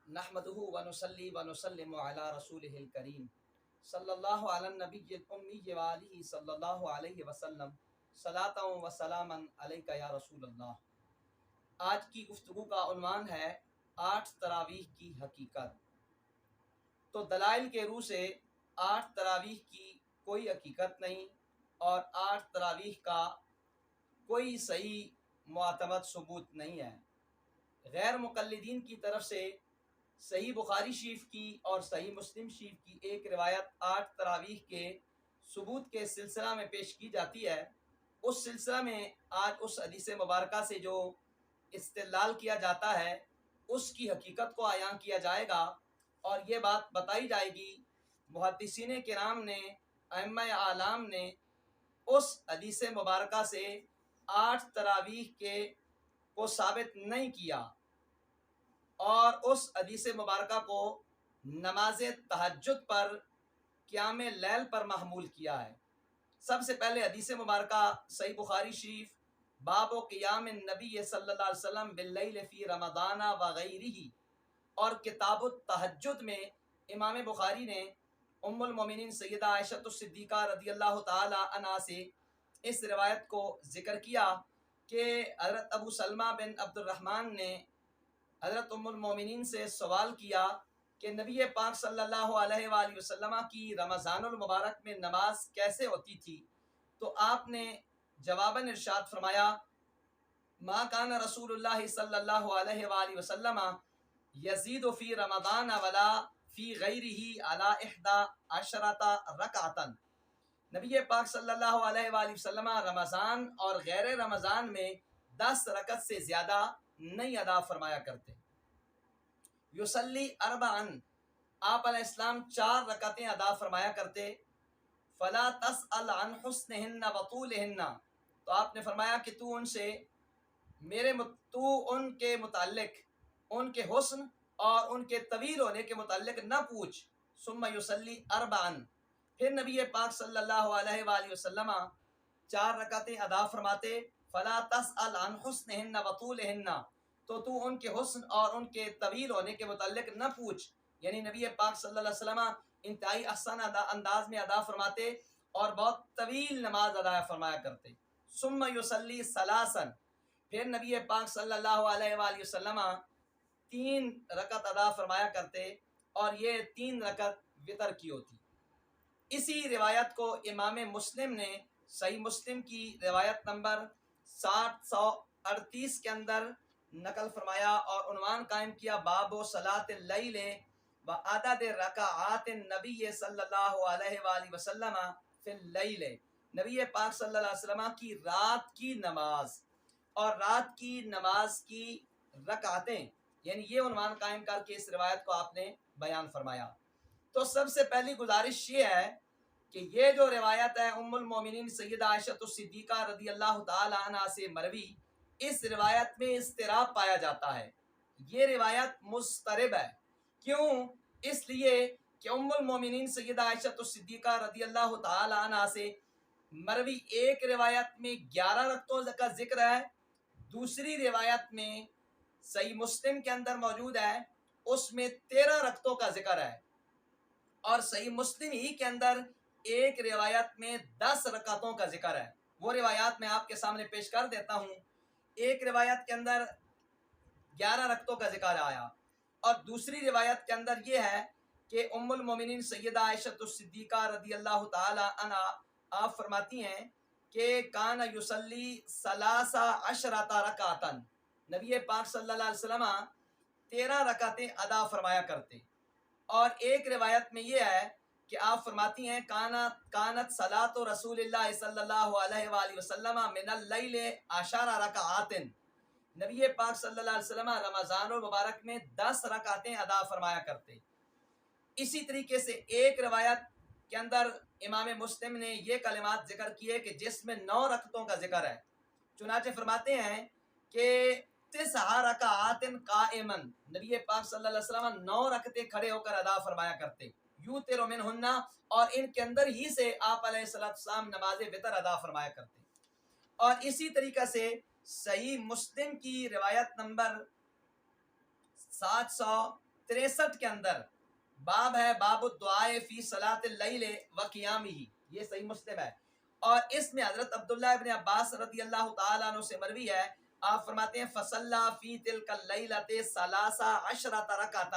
نحمدہ ونصلی ونسلم علی رسولہ الکریم صلی اللہ علی النبی الامی وآلہ صلی اللہ علیہ وسلم صلاۃ و سلاما علیک یا رسول اللہ۔ آج کی گفتگو کا عنوان ہے 8 تراویح کی حقیقت۔ تو دلائل کے روح سے 8 تراویح کی کوئی حقیقت نہیں اور 8 تراویح کا کوئی صحیح معتمد ثبوت نہیں ہے۔ غیر مقلدین کی طرف سے صحیح بخاری شریف کی اور صحیح مسلم شریف کی ایک روایت 8 تراویح کے ثبوت کے سلسلہ میں پیش کی جاتی ہے۔ اس سلسلہ میں آج اس حدیث مبارکہ سے جو استدلال کیا جاتا ہے اس کی حقیقت کو عیاں کیا جائے گا اور یہ بات بتائی جائے گی محدثین کرام نے، ائمہ اعلام نے اس حدیث مبارکہ سے 8 تراویح کے کو ثابت نہیں کیا اور اس حدیث مبارکہ کو نماز تہجد پر قیام لیل پر محمول کیا ہے۔ سب سے پہلے حدیث مبارکہ صحیح بخاری شریف باب و قیام النبی صلی اللہ علیہ وسلم باللیل فی رمضان وغیرہ اور کتاب التہجد میں امام بخاری نے ام المومنین سیدہ عائشہ الصدیقہ رضی اللہ تعالی عنہا سے اس روایت کو ذکر کیا کہ حضرت ابو سلمہ بن عبد الرحمن نے حضرت ام المومنین سے سوال کیا کہ نبی پاک صلی اللہ علیہ وآلہ وسلم کی رمضان المبارک میں نماز کیسے ہوتی تھی؟ تو آپ نے جواباً ارشاد فرمایا ما کان رسول اللہ صلی اللہ علیہ وآلہ وسلم یزید فی رمضان ولا فی غیرہ علی 11 رکعتا۔ نبی پاک صلی اللہ علیہ وآلہ وسلم رمضان اور غیر رمضان میں 10 رکعت سے زیادہ نہیں ادا فرمایا کرتے۔ یصلی اربعن، آپ علیہ السلام 4 رکعتیں ادا فرمایا کرتے۔ فلا تسأل عن حسنہن وطولہن، تو آپ نے فرمایا کہ تو ان کے متعلق ان کے حسن اور ان کے طویل ہونے کے متعلق نہ پوچھ۔ ثم یصلی اربعن، پھر نبی پاک صلی اللہ علیہ وآلہ وسلم 4 رکعتیں ادا فرماتے۔ فلا تسأل عن حسنہن وطولہن، تو ان کے حسن اور ان کے طویل ہونے کے متعلق نہ پوچھ، یعنی نبی پاک صلی اللہ علیہ وسلم انتہائی احسن انداز میں ادا فرماتے اور بہت طویل نماز ادا فرمایا کرتے۔ ثم یصلی ثلاثا، پھر نبی پاک صلی اللہ علیہ وآلہ وسلم 3 رکعت ادا فرمایا کرتے اور یہ 3 رکعت وتر کی ہوتی۔ اسی روایت کو امام مسلم نے صحیح مسلم کی روایت نمبر 738 کے اندر نقل فرمایا اور عنوان قائم کیا باب صلاۃ اللیل وعدد رکعات النبی صلی اللہ علیہ وآلہ وسلم فی اللیل، نبی پاک صلی اللہ علیہ وسلم کی رات کی نماز اور رات کی نماز کی رکعتیں، یعنی یہ عنوان قائم کر کے اس روایت کو آپ نے بیان فرمایا۔ تو سب سے پہلی گزارش یہ ہے کہ یہ جو روایت ہے ام المومنین سیدہ عائشہ الصدیقہ رضی اللہ تعالی عنہا سے مروی، اس روایت میں اضطراب پایا جاتا ہے۔ یہ روایت مضطرب ہے، کیوں؟ اس لیے کہ ام المومنین سیدہ عائشہ الصدیقہ رضی اللہ تعالی عنہا سے مروی ایک روایت میں 11 رکعتوں کا ذکر ہے، دوسری روایت میں صحیح مسلم کے اندر موجود ہے اس میں 13 رکعتوں کا ذکر ہے، اور صحیح مسلم ہی کے اندر ایک روایت میں 10 رکعتوں کا ذکر ہے۔ وہ روایات میں آپ کے سامنے پیش کر دیتا ہوں۔ ایک روایت کے اندر 11 رکعتوں کا ذکر آیا اور دوسری روایت کے اندر یہ ہے کہ ام المومنین سیدہ عائشہ الصدیقہ رضی اللہ تعالی عنہا آپ فرماتی ہیں کہ کان یصلی 13 رکعتا، نبی پاک صلی اللہ علیہ وسلم 13 رکعتیں ادا فرمایا کرتے، اور ایک روایت میں یہ ہے کہ آپ فرماتی ہیں کانت صلاۃ رسول اللہ صلی اللہ علیہ وآلہ وسلم من اللیل 10 رکعات، نبی پاک صلی اللہ علیہ وسلم رمضان المبارک میں 10 رکعتیں ادا فرمایا کرتے۔ اسی طریقے سے ایک روایت کے اندر امام مسلم نے یہ کلمات ذکر کیے کہ جس میں 9 رکعتوں کا ذکر ہے، چنانچہ فرماتے ہیں کہ 9 رکعات قائما، نبی پاک صلی اللہ علیہ وسلم 9 رکعتیں کھڑے ہو کر ادا فرمایا کرتے، یوتر منہن، اور ان کے اندر ہی سے آپ علیہ السلام نماز وتر ادا فرمایا کرتے۔ اور اسی طریقے سے صحیح مسلم کی روایت نمبر 763 63 کے اندر باب ہے باب الدعاء فی صلاۃ اللیل و قیامہ، یہ صحیح مسلم ہے، اور اس میں حضرت عبداللہ ابن عباس رضی اللہ تعالیٰ عنہ سے مروی ہے، آپ فرماتے ہیں فصلی فی تلک اللیلۃ 13 رکعۃ،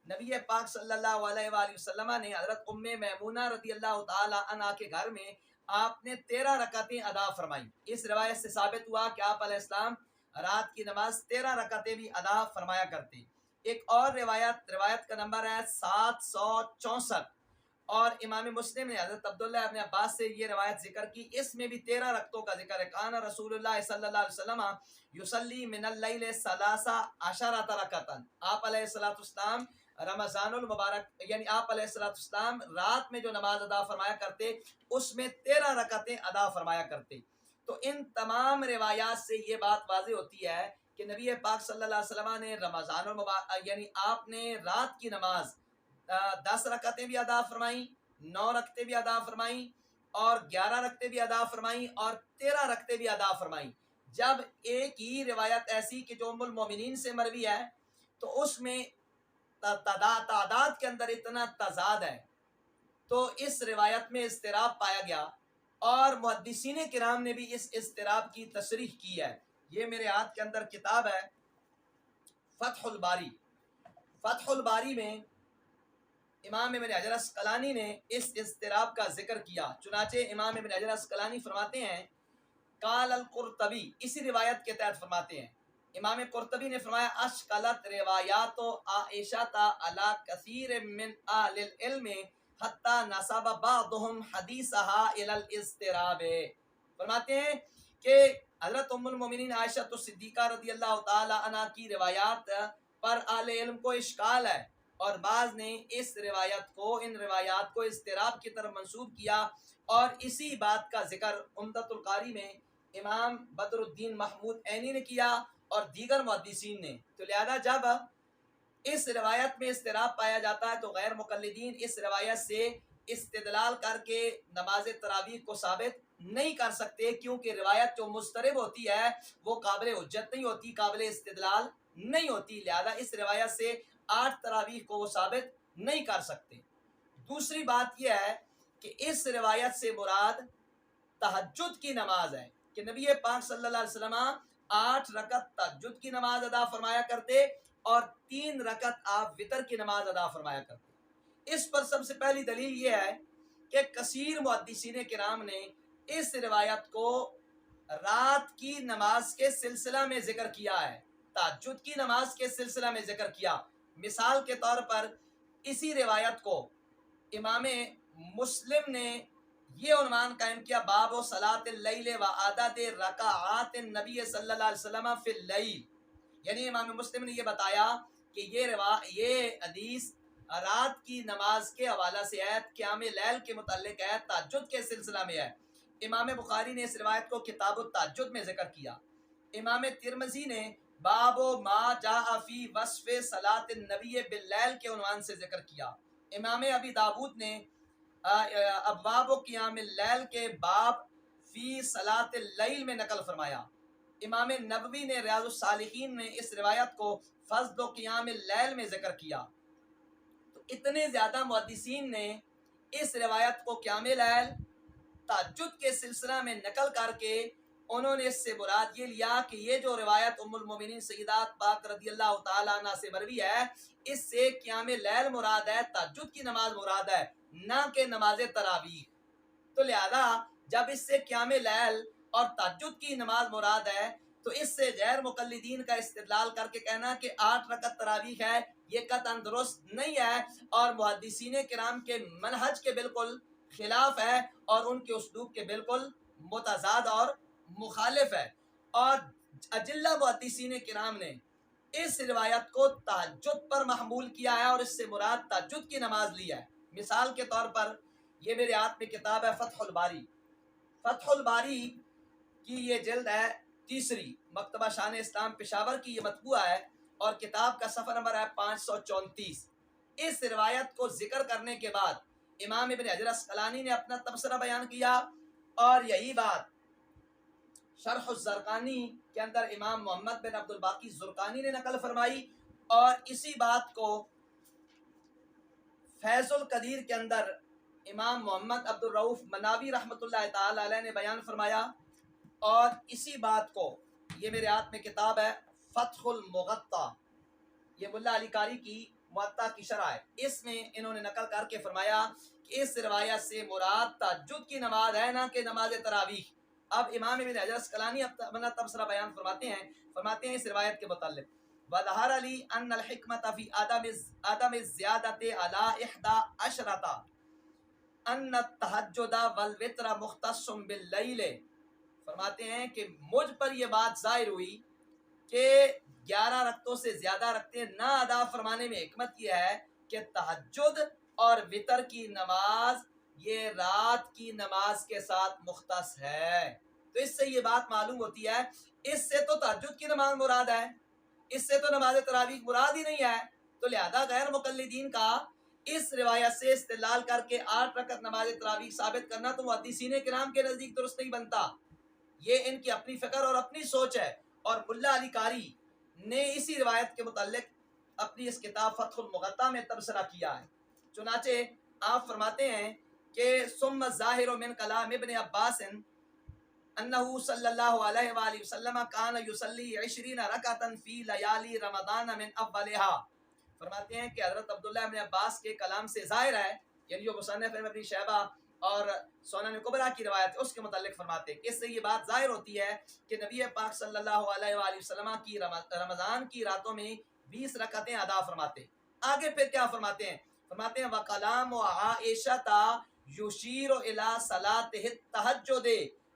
نبی پاک صلی اللہ علیہ وآلہ وسلم نے حضرت ام میمونہ رضی اللہ تعالی عنہا کے گھر میں آپ نے 13 رکعتیں ادا فرمائیں۔ اس روایت سے ثابت ہوا کہ آپ علیہ السلام رات کی نماز 13 رکعتیں بھی ادا فرمایا کرتے۔ ایک اور روایت کا نمبر ہے 764، اور امام مسلم نے حضرت عبداللہ ابن عباس سے یہ روایت ذکر کی، اس میں بھی 13 رکعتوں کا ذکر ہے۔ کان رسول اللہ صلی اللہ علیہ وسلم یصلی من اللیل 13 رکعۃ، آپ علیہ السلام رمضان المبارک یعنی آپ علیہ السلام رات میں جو نماز ادا فرمایا کرتے اس میں 13 رکعتیں ادا فرمایا کرتے۔ تو ان تمام روایات سے یہ بات واضح ہوتی ہے کہ نبی پاک صلی اللہ علیہ وسلم نے رمضان المبارک یعنی آپ نے رات کی نماز 10 رکعتیں بھی ادا فرمائیں، 9 رکعتیں بھی ادا فرمائیں، اور 11 رکعتیں بھی ادا فرمائیں، اور 13 رکعتیں بھی ادا فرمائیں۔ جب ایک ہی روایت ایسی کہ جو ام المومنین سے مروی ہے تو اس میں تعداد کے اندر اتنا تضاد ہے، تو اس روایت میں اضطراب پایا گیا، اور محدثین کرام نے بھی اس اضطراب کی تصریح کی ہے۔ یہ میرے ہاتھ کے اندر کتاب ہے فتح الباری، فتح الباری میں امام ابن حجر اسقلانی نے اس اضطراب کا ذکر کیا، چنانچہ امام ابن حجر اسقلانی فرماتے ہیں قال القرطبی، اسی روایت کے تحت فرماتے ہیں، امام قرطبی نے فرمایا اشکلت روایات عائشہ علی کثیر من اہل العلم حتی نسب بعضهم حدیثها الى الاضطراب، فرماتے ہیں کہ حضرت ام المومنین عائشہ صدیقہ رضی اللہ تعالی عنہ کی روایات پر اہل علم کو اشکال ہے، اور بعض نے ان روایات کو اضطراب کی طرف منسوب کیا، اور اسی بات کا ذکر عمدۃ القاری میں امام بدر الدین محمود عینی نے کیا اور دیگر محدثین نے۔ تو لہذا جب اس روایت میں اضطراب پایا جاتا ہے تو غیر مقلدین اس روایت سے استدلال کر کے نماز تراویح کو ثابت نہیں کر سکتے، کیونکہ روایت جو مضطرب ہوتی ہے وہ قابل حجت نہیں ہوتی، قابل استدلال نہیں ہوتی، لہذا اس روایت سے 8 تراویح کو وہ ثابت نہیں کر سکتے۔ دوسری بات یہ ہے کہ اس روایت سے مراد تہجد کی نماز ہے کہ نبی پاک صلی اللہ علیہ وسلم 8 رکعت تہجد کی نماز ادا فرمایا کرتے اور 3 رکعت آپ وتر کی نماز ادا فرمایا کرتے۔ اس پر سب سے پہلی دلیل یہ ہے کہ کثیر محدثین کرام نے اس روایت کو رات کی نماز کے سلسلہ میں ذکر کیا ہے، تہجد کی نماز کے سلسلہ میں ذکر کیا۔ مثال کے طور پر اسی روایت کو امام مسلم نے یہ عنوان قائم کیا باب صلاۃ اللیل و عدد رکعات النبی صلی اللہ علیہ وسلم فی اللیل، یعنی امام مسلم نے یہ بتایا کہ یہ حدیث رات کی نماز کے حوالہ سے ہے، قیام لیل کے متعلق ہے، تہجد کے سلسلہ میں ہے۔ امام بخاری نے اس روایت کو کتاب التہجد میں ذکر کیا۔ امام ترمذی نے باب ما جاء فی وصف صلاۃ النبی باللیل کے عنوان سے ذکر کیا۔ امام ابی داود نے ابواب قیام اللیل کے باب فی صلاۃ اللیل میں نقل فرمایا۔ امام نبوی نے ریاض الصالحین میں اس روایت کو فضل و قیام اللیل میں ذکر کیا۔ تو اتنے زیادہ محدثین نے اس روایت کو قیام لیل تہجد کے سلسلہ میں نقل کر کے انہوں نے اس سے مراد یہ لیا کہ یہ جو روایت ام المومنین سیدات پاک رضی اللہ تعالیٰ عنہ سے مروی ہے، اس سے قیام لیل مراد ہے، تہجد کی نماز مراد ہے، نہ کہ نماز تراویح۔ تو لہذا جب اس سے قیام لیل اور تہجد کی نماز مراد ہے تو اس سے غیر مقلدین کا استدلال کر کے کہنا کہ 8 رکعت تراویح ہے، یہ قطعاً درست نہیں ہے، اور محدثین کرام کے منہج کے بالکل خلاف ہے، اور ان کے اسلوب کے بالکل متضاد اور مخالف ہے۔ اور اجلہ محدثین کرام نے اس روایت کو تہجد پر محمول کیا ہے اور اس سے مراد تہجد کی نماز لی ہے۔ مثال کے طور پر یہ میرے ہاتھ میں کتاب ہے فتح الباری، فتح الباری کی یہ جلد ہے 3، مکتبہ شان اسلام پشاور کی یہ مطبوعہ ہے، اور کتاب کا صفحہ نمبر ہے 534۔ اس روایت کو ذکر کرنے کے بعد امام ابن حجر اسقلانی نے اپنا تبصرہ بیان کیا، اور یہی بات شرح الزرقانی کے اندر امام محمد بن عبد الباقی زرقانی نے نقل فرمائی، اور اسی بات کو فیض القدیر کے اندر امام محمد عبد الرؤف مناوی رحمۃ اللہ تعالی علیہ نے بیان فرمایا، اور اسی بات کو یہ میرے ہاتھ میں کتاب ہے فتح المغطا، یہ ملا علی قاری کی معطا کی شرح ہے، اس میں انہوں نے نقل کر کے فرمایا کہ اس روایت سے مراد تہجد کی نماز ہے، نہ کہ نماز تراویح۔ اب امام ابن حجر اسقلانی اپنا تبصرہ بیان فرماتے ہیں اس روایت کے متعلق، وظہر لی ان الحکمت فی عدم الزیادۃ علی 11 ان التہجد والوتر مختص باللیل۔ فرماتے ہیں کہ مجھ پر یہ بات ظاہر ہوئی کہ 11 رکعتوں سے زیادہ رکعتیں نہ ادا فرمانے میں حکمت یہ ہے کہ تہجد اور وتر کی نماز یہ رات کی نماز کے ساتھ مختص ہے۔ تو اس سے یہ بات معلوم ہوتی ہے، اس سے تو تہجد کی نماز مراد ہے، اس سے تو نماز تراویح مراد ہی نہیں ہے، تو لہذا غیر مقلدین کا اس روایت سے استدلال کر کے 8 رکعت نماز تراویح ثابت کرنا تو محدثین کرام کے نزدیک درست نہیں بنتا۔ یہ ان کی اپنی فکر اور اپنی سوچ ہے، اور ملا علی قاری نے اسی روایت کے متعلق اپنی اس کتاب فتح المغطا میں تبصرہ کیا ہے۔ چنانچہ آپ فرماتے ہیں کہ ثم الظاہر من کلام ابن عباس انہ صلی اللہ علیہ وآلہ وسلم کان یصلی 20 رکعتا فی لیالی رمضان من اولها۔ فرماتے ہیں کہ حضرت عبداللہ ابن عباس کے کلام سے ظاہر ہے، یعنی جو مصنف ابن شیبہ اور سنن کبریٰ کی روایت ہے اس کے متعلق فرماتے ہیں کہ اس سے یہ بات ظاہر ہوتی ہے کہ نبی پاک صلی اللہ علیہ وآلہ وسلم کی رمضان کی راتوں میں 20 رکعتیں ادا فرماتے۔ آگے پھر کیا فرماتے ہیں؟ فرماتے ہیں وَقَلَامُ عَائِشَةَ يُشِيرُ إِلَىٰ صَلَاةِ التَّهَجُّدِ۔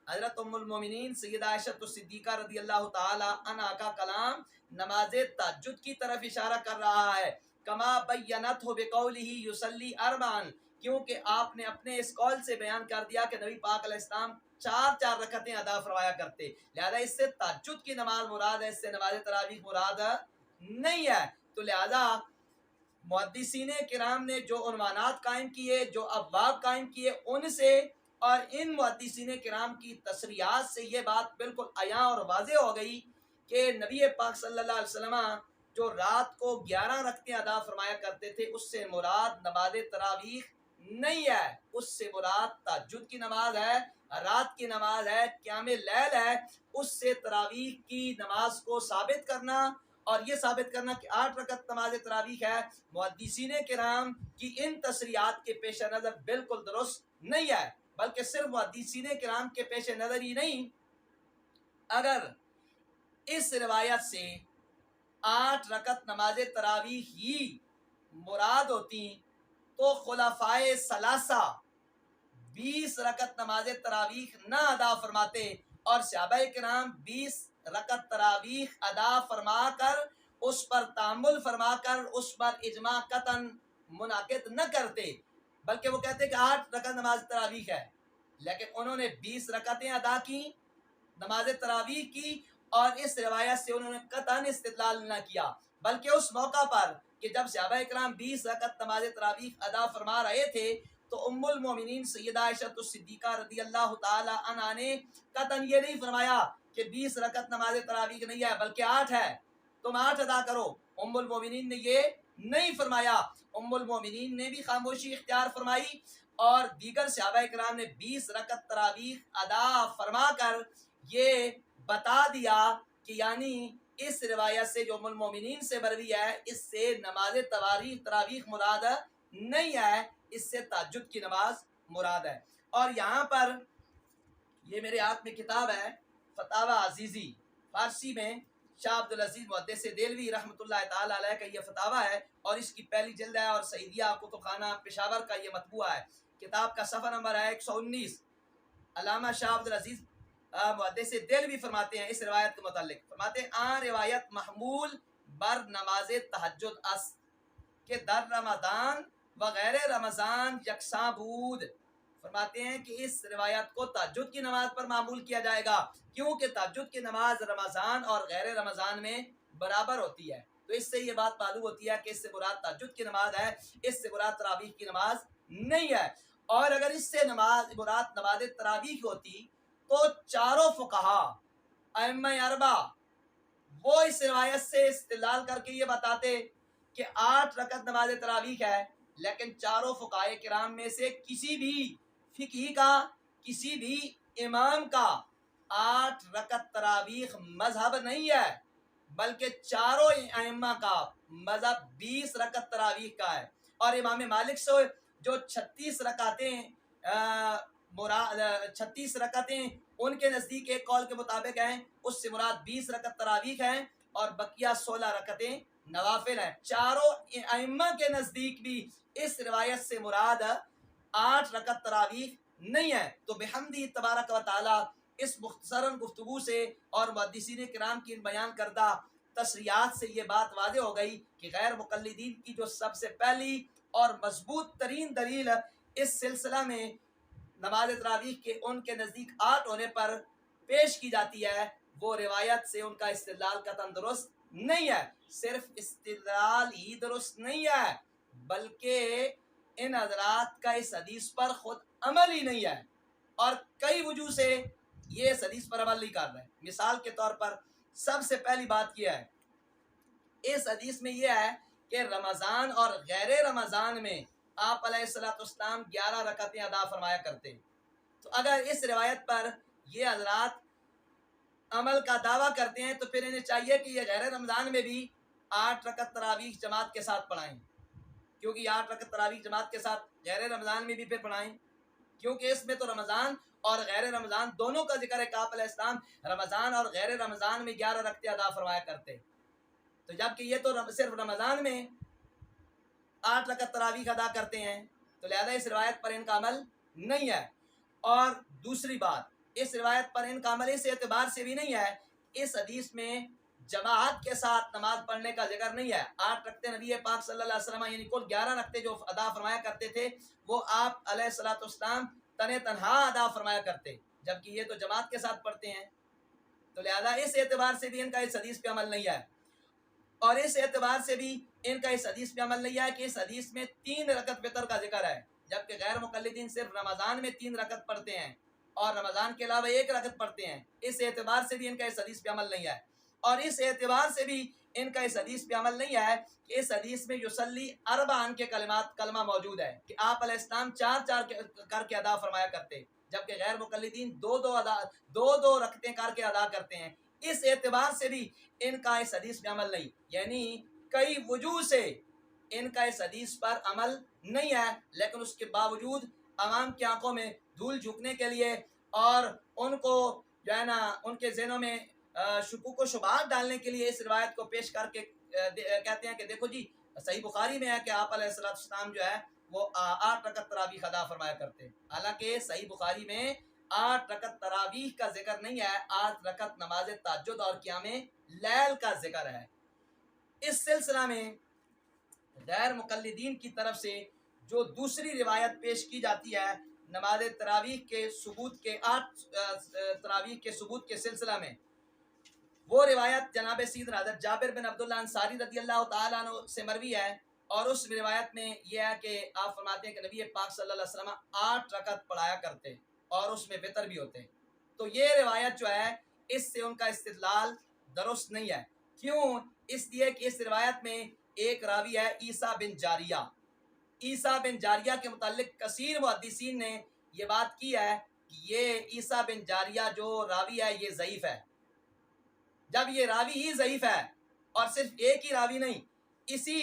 حضرت ام المومنین سیدہ عائشہ صدیقہ رضی اللہ تعالی عنہا کا کلام نماز تہجد کی طرف اشارہ کر رہا ہے، کما بینتہ بقولہ یصلی 4، کیونکہ آپ نے اپنے اس قول سے بیان کر دیا کہ نبی پاک علیہ السلام 4 رکعتیں ادا فرمایا کرتے، لہذا اس سے تہجد کی نماز مراد ہے، اس سے نماز تراویح مراد نہیں ہے۔ تو لہذا محدثین کرام نے جو عنوانات قائم کیے، جو ابواب قائم کیے، ان سے اور ان محدثین کرام کی تصریحات سے یہ بات بالکل عیاں اور واضح ہو گئی کہ نبی پاک صلی اللہ علیہ وسلم جو رات کو 11 رکعتیں ادا فرمایا کرتے تھے، اس سے مراد نماز تراویح نہیں ہے، اس سے مراد تہجد کی نماز ہے، رات کی نماز ہے، قیام لیل ہے۔ اس سے تراویح کی نماز کو ثابت کرنا اور یہ ثابت کرنا کہ 8 رکعت نماز تراویح ہے، محدثین کرام کی ان تصریحات کے پیش نظر بالکل درست نہیں ہے، بلکہ صرف محدثین کرام کے پیش نظر ہی نہیں، اگر اس روایت سے 8 رکعت نماز تراویح ہی مراد ہوتی تو خلفائے ثلاثہ 20 رکعت نماز تراویح نہ ادا فرماتے، اور صحابہ کرام 20 رکعت تراویح ادا فرما کر اس پر تامل فرما کر اس پر اجماع قطعاً منعقد نہ کرتے، بلکہ وہ کہتے کہ 8 رکعت نماز تراویح ہے، لیکن انہوں نے 20 رکعتیں ادا کی، نماز تراویح کی، اور اس روایت سے انہوں نے قطعاً استدلال نہ کیا، بلکہ اس موقع پر کہ جب صحابہ کرام 20 رکعت نماز تراویح ادا فرما رہے تھے تو ام المومنین سیدہ عائشہ صدیقہ رضی اللہ تعالی عنہا نے قطعاً یہ نہیں فرمایا کہ 20 رکعت نماز تراویح نہیں ہے بلکہ 8 ہے، تم 8 ادا کرو۔ ام المومنین نے یہ نہیں فرمایا، ام المومنین نے بھی خاموشی اختیار فرمائی، اور دیگر صحابہ کرام نے 20 رکعت تراویح ادا فرما کر یہ بتا دیا کہ یعنی اس روایت سے جو ام المومنین سے مروی ہے، اس سے نماز تراویح مراد نہیں ہے، اس سے تہجد کی نماز مراد ہے۔ اور یہاں پر یہ میرے ہاتھ میں کتاب ہے فتاوی عزیزی، فارسی میں شاہ عبدالعزیز محدث دہلوی رحمۃ اللہ تعالی علیہ کا یہ فتاوی ہے، اور اس کی پہلی جلد ہے، اور سعیدیہ کتب خانہ پشاور کا یہ مطبوعہ ہے۔ کتاب کا صفحہ نمبر ہے 119۔ علامہ شاہ عبدالعزیز محدث دہلوی فرماتے ہیں اس روایت کے متعلق، فرماتے ہیں آن روایت محمول بر نماز تہجد اس کہ در رمضان و غیر رمضان یکساں بود۔ فرماتے ہیں کہ اس روایت کو تہجد کی نماز پر معمول کیا جائے گا، کیونکہ تہجد کی نماز رمضان اور غیر رمضان میں برابر ہوتی ہے۔ تو اس سے یہ بات معلوم ہوتی ہے کہ اس سے مراد تہجد کی نماز ہے، اس سے مراد تراویح کی نماز نہیں ہے۔ اور اگر اس سے مراد نماز تراویح ہوتی تو چاروں فقہا ائمہ اربعہ وہ اس روایت سے استدلال کر کے یہ بتاتے کہ 8 رکعت نماز تراویح ہے، لیکن چاروں فقہائے کرام میں سے کسی بھی فقہی کا، کسی بھی امام کا 8 رکعت تراویح مذہب نہیں ہے، بلکہ چاروں ائمہ کا مذہب 20 رکعت تراویح کا ہے۔ اور امام مالک سے جو 36 رکعتیں 36 رکعتیں ان کے نزدیک ایک قول کے مطابق ہیں، اس سے مراد 20 رکعت تراویح ہیں اور بقیہ 16 رکعتیں نوافل ہیں۔ چاروں ائمہ کے نزدیک بھی اس روایت سے مراد 8 رکعت تراویح نہیں ہے۔ تو بحمدہ تبارک و تعالی اس مختصراً گفتگو سے اور محدثین کرام کی بیان کردہ تشریحات سے یہ بات واضح ہو گئی کہ غیر مقلدین کی جو سب سے پہلی اور مضبوط ترین دلیل اس سلسلہ میں نماز تراویح کے ان کے نزدیک 8 ہونے پر پیش کی جاتی ہے، وہ روایت سے ان کا استدلال قطعاً درست نہیں ہے۔ صرف استدلال ہی درست نہیں ہے، بلکہ ان حضرات کا اس حدیث پر خود عمل ہی نہیں ہے، اور کئی وجوہ سے یہ اس حدیث پر عمل نہیں کر رہے۔ مثال کے طور پر سب سے پہلی بات یہ ہے، اس حدیث میں یہ ہے کہ رمضان اور غیر رمضان میں آپ علیہ السلام 11 رکعتیں ادا فرمایا کرتے۔ تو اگر اس روایت پر یہ حضرات عمل کا دعویٰ کرتے ہیں تو پھر انہیں چاہیے کہ یہ غیر رمضان میں بھی 8 رکعت تراویح جماعت کے ساتھ پڑھائیں، کیونکہ 8 رکعت تراویح جماعت کے ساتھ غیر رمضان میں بھی پھر پڑھائیں، کیونکہ اس میں تو رمضان اور غیر رمضان دونوں کا ذکر ہے کہ آپ علیہ السلام رمضان اور غیر رمضان میں 11 رکعتیں ادا فرمایا کرتے۔ تو جبکہ یہ تو صرف رمضان میں 8 رکعت تراویح ادا کرتے ہیں، تو لہذا اس روایت پر ان کا عمل نہیں ہے۔ اور دوسری بات، اس روایت پر ان کا عمل اس اعتبار سے بھی نہیں ہے، اس حدیث میں جماعت کے ساتھ نماز پڑھنے کا ذکر نہیں ہے۔ 8 رکعتیں نبی پاک صلی اللہ علیہ وسلم یعنی کل 11 رکعتیں جو ادا فرمایا کرتے تھے وہ آپ علیہ السلام تنہا ادا فرمایا کرتے، جبکہ یہ تو جماعت کے ساتھ پڑھتے ہیں۔ تو لہذا اس اعتبار سے بھی ان کا اس حدیث پہ عمل نہیں ہے، اور اس اعتبار سے بھی ان کا اس حدیث پہ عمل نہیں ہے کہ اس حدیث میں 3 رکعت وتر کا ذکر ہے، جبکہ غیر مقلدین صرف رمضان میں 3 رکعت پڑھتے ہیں اور رمضان کے علاوہ 1 رکعت پڑھتے ہیں۔ اس اعتبار سے بھی ان کا اس حدیث پہ عمل نہیں ہے، اور اس اعتبار سے بھی ان کا اس حدیث پہ عمل نہیں ہے کہ اس حدیث میں یصلی اربعا کے کلمہ موجود ہے کہ آپ علیہ السلام 4 کر کے ادا فرمایا کرتے، جبکہ غیر مقلدین 2 رکعتیں کر کے ادا کرتے ہیں۔ اس اعتبار سے بھی ان کا اس حدیث پہ عمل نہیں، یعنی کئی وجوہ سے ان کا اس حدیث پر عمل نہیں ہے، لیکن اس کے باوجود عوام کی آنکھوں میں دھول جھونکنے کے لیے اور ان کو جو ہے نا ان کے ذہنوں میں شکوک و شبہات ڈالنے کے لیے اس روایت کو پیش کر کے کہتے ہیں کہ دیکھو جی صحیح بخاری میں ہے کہ آپ علیہ السلام جو ہے وہ 8 رکعت تراویح ادا فرمایا کرتے، حالانکہ صحیح بخاری میں 8 رکعت تراویح کا ذکر نہیں ہے، 8 رکعت نماز تہجد اور قیام لیل کا ذکر ہے۔ اس سلسلہ میں غیر مقلدین کی طرف سے جو دوسری روایت پیش کی جاتی ہے نماز تراویح کے ثبوت کے 8 تراویح کے ثبوت کے سلسلہ میں، وہ روایت جناب سیدنا حضرت جابر بن عبداللہ انصاری رضی اللہ تعالیٰ عنہ سے مروی ہے، اور اس روایت میں یہ ہے کہ آپ فرماتے ہیں کہ نبی پاک صلی اللہ علیہ وسلم 8 رکعت پڑھایا کرتے اور اس میں وتر بھی ہوتے۔ تو یہ روایت جو ہے اس سے ان کا استدلال درست نہیں ہے۔ کیوں؟ اس لیے کہ اس روایت میں ایک راوی ہے عیسیٰ بن جاریہ۔ عیسیٰ بن جاریہ کے متعلق کثیر محدثین نے یہ بات کی ہے کہ یہ عیسیٰ بن جاریہ جو راوی ہے یہ ضعیف ہے۔ جب یہ راوی ہی ضعیف ہے اور صرف ایک ہی راوی نہیں، اسی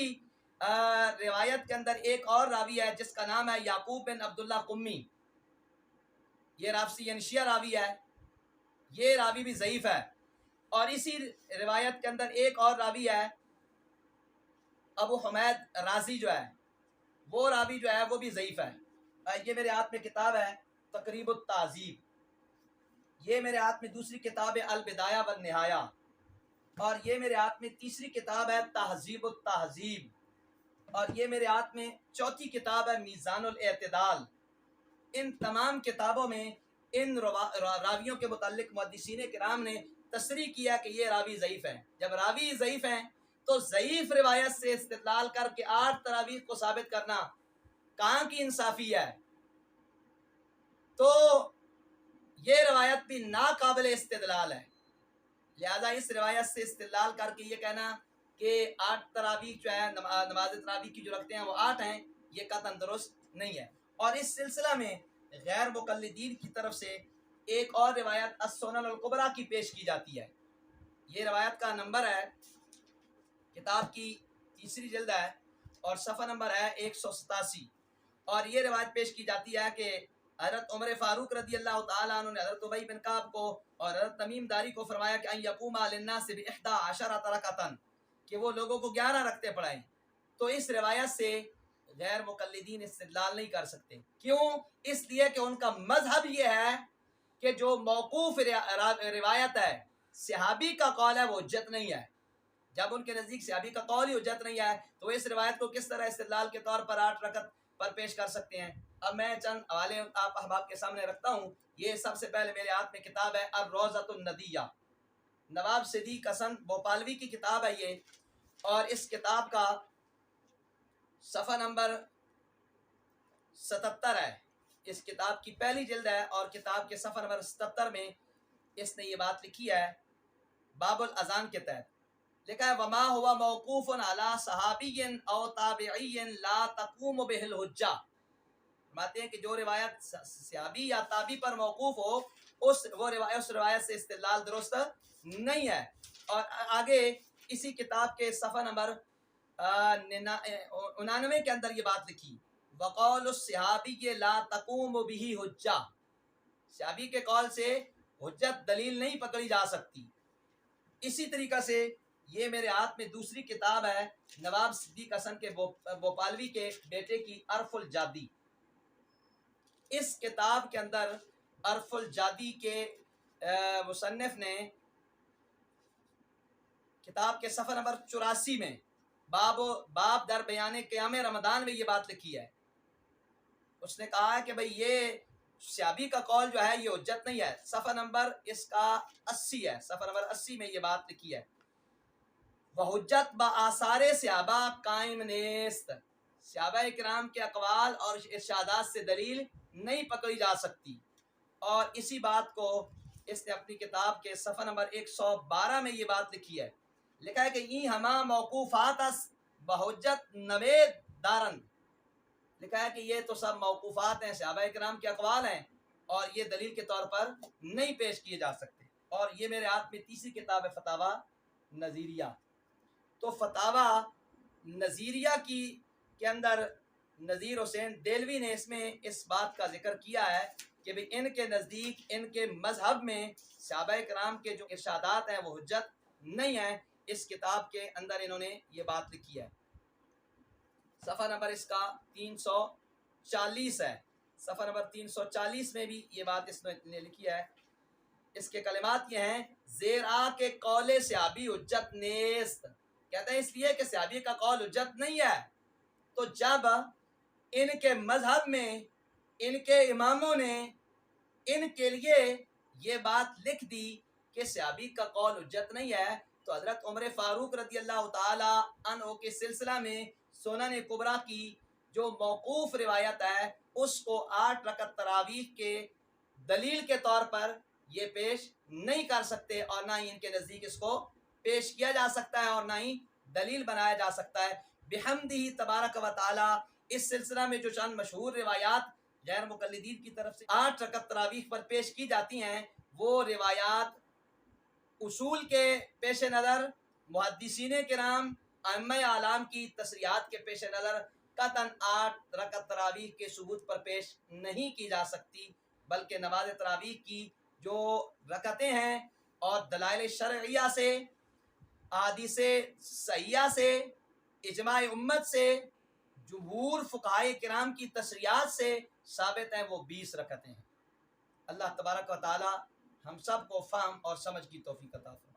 روایت کے اندر ایک اور راوی ہے جس کا نام ہے یعقوب بن عبداللہ قمی، یہ رافسی انشیہ راوی ہے، یہ راوی بھی ضعیف ہے، اور اسی روایت کے اندر ایک اور راوی ہے ابو حمید رازی جو ہے، وہ راوی جو ہے وہ بھی ضعیف ہے۔ یہ میرے ہاتھ میں کتاب ہے تقریب التہذیب، یہ میرے ہاتھ میں دوسری کتاب ہے البدایہ والنہایہ، اور یہ میرے ہاتھ میں تیسری کتاب ہے تہذیب التہذیب، اور یہ میرے ہاتھ میں چوتھی کتاب ہے میزان الاعتدال۔ ان تمام کتابوں میں ان راویوں کے متعلق محدثین کرام نے تصریح کیا کہ یہ راوی ضعیف ہیں۔ جب راوی ضعیف ہیں تو ضعیف روایت سے استدلال کر کے 8 تراویح کو ثابت کرنا کہاں کی انصافی ہے؟ تو یہ روایت بھی ناقابل استدلال ہے، لہذا اس روایت سے استدلال کر کے یہ کہنا کہ 8 تراویح جو ہے نماز تراویح کی جو رکھتے ہیں وہ 8 ہیں، یہ قطعاً درست نہیں ہے۔ اور اس سلسلہ میں غیر مقلدین کی طرف سے ایک اور روایت السنن الکبریٰ کی پیش کی جاتی ہے۔ یہ روایت کا نمبر ہے، کتاب کی تیسری جلد ہے اور صفحہ نمبر ہے 187، اور یہ روایت پیش کی جاتی ہے کہ حضرت عمر فاروق رضی اللہ تعالیٰ عنہ نے حضرت ابی بن کعب کو اور حضرت تمیم داری کو فرمایا کہ ان یقوم للناس ب11 رکعۃ، کہ وہ لوگوں کو 11 رکعتیں پڑھائیں۔ تو اس روایت سے غیر مقلدین استدلال نہیں کر سکتے۔ کیوں؟ اس لیے کہ ان کا مذہب یہ ہے کہ جو موقوف روایت ہے، صحابی کا قول ہے، وہ حجت نہیں ہے۔ جب ان کے نزدیک صحابی کا قول ہی حجت نہیں ہے تو اس روایت کو کس طرح استدلال کے طور پر 8 رکعت پر پیش کر سکتے ہیں؟ اب میں چند حوالے آپ احباب کے سامنے رکھتا ہوں۔ یہ سب سے پہلے میرے ہاتھ میں کتاب ہے الروضۃ الندیہ، نواب صدیق حسن بھوپالوی کی کتاب ہے یہ، اور اس کتاب کا صفحہ نمبر 77 ہے۔ اس کتاب کی پہلی جلد ہے اور کتاب کے صفحہ نمبر 77 میں اس نے یہ بات لکھی ہے، باب الاذان کے تحت لکھا ہے وما ہوا موقوف علی صحابی او تابعی لا تقوم بہ الحجہ۔ فرماتے ہیں کہ جو روایت صحابی یا تابعی پر موقوف ہو اس روایت سے استدلال درست نہیں ہے۔ اور آگے اسی کتاب کے صفحہ نمبر 99 کے اندر یہ بات لکھی وقول الصحابی لا تقوم بہ حجہ، صحابی کے قول سے حجت دلیل نہیں پکڑی جا سکتی۔ اسی طریقہ سے یہ میرے ہاتھ میں دوسری کتاب ہے نواب صدیق حسن کے بھوپالوی کے بیٹے کی عرف الجادی۔ اس کتاب کے اندر عرف الجادی کے مصنف نے کتاب کے صفحہ نمبر 84 میں باب در بیان قیام رمضان میں یہ بات لکھی ہے۔ اس نے کہا ہے کہ بھئی یہ صحابی کا قول جو ہے یہ حجت نہیں ہے۔ صفحہ نمبر اس کا 80 ہے، صفحہ نمبر 80 میں یہ بات لکھی ہے وحجت با آثار صحابہ قائم نیست، صحابہ کرام کے اقوال اور ارشادات سے دلیل نہیں پکڑی جا سکتی۔ اور اسی بات کو اس نے اپنی کتاب کے صفحہ نمبر 112 میں یہ بات لکھی ہے، لکھا ہے کہ ای ہما موقوفات بحجت نوید دارن، لکھا ہے کہ یہ تو سب موقوفات ہیں، صحابہ کرام کے اقوال ہیں اور یہ دلیل کے طور پر نہیں پیش کیے جا سکتے۔ اور یہ میرے ہاتھ میں تیسری کتاب ہے فتاوی نظیریہ۔ تو فتاوی نظیریہ کے اندر نذیر حسین دہلوی نے اس میں اس بات کا ذکر کیا ہے کہ بھی ان کے نزدیک ان کے مذہب میں صحابہ کرام کے جو ارشادات ہیں وہ حجت نہیں ہیں۔ اس کتاب کے اندر انہوں نے یہ بات لکھی ہے، صفحہ نمبر اس کا 340 ہے، صفحہ نمبر 340 میں بھی یہ بات اس نے لکھی ہے۔ اس کے کلمات یہ ہیں زیر آ کے قول صحابی حجت نیست، کہتے ہیں اس لیے کہ صحابی کا قول حجت نہیں ہے۔ تو جب ان کے مذہب میں ان کے اماموں نے ان کے لیے یہ بات لکھ دی کہ صحابی کا قول حجت نہیں ہے، تو حضرت عمر فاروق رضی اللہ تعالی عنہ کے سلسلہ میں سنن کبریٰ کی جو موقوف روایت ہے اس کو 8 رکعت تراویح کے دلیل کے طور پر یہ پیش نہیں کر سکتے، اور نہ ہی ان کے نزدیک اس کو پیش کیا جا سکتا ہے اور نہ ہی دلیل بنایا جا سکتا ہے۔ بحمدہ تبارک و تعالی اس سلسلہ میں جو چند مشہور روایات غیر مقلدین کی طرف سے 8 رکعت تراویح پر پیش کی جاتی ہیں، وہ روایات اصول کے پیش نظر، محدثین کرام، ائمہ اعلام کی تصریحات کے پیش نظر قطعاً 8 رکعت تراویح کے ثبوت پر پیش نہیں کی جا سکتی، بلکہ نماز تراویح کی جو رکعتیں ہیں اور دلائل شرعیہ سے، احادیث صحیحہ سے، اجماع امت سے، جمہور فقہائے کرام کی تصریحات سے ثابت ہیں، وہ 20 رکعتیں ہیں۔ اللہ تبارک و تعالی ہم سب کو فہم اور سمجھ کی توفیق عطا فرمائے۔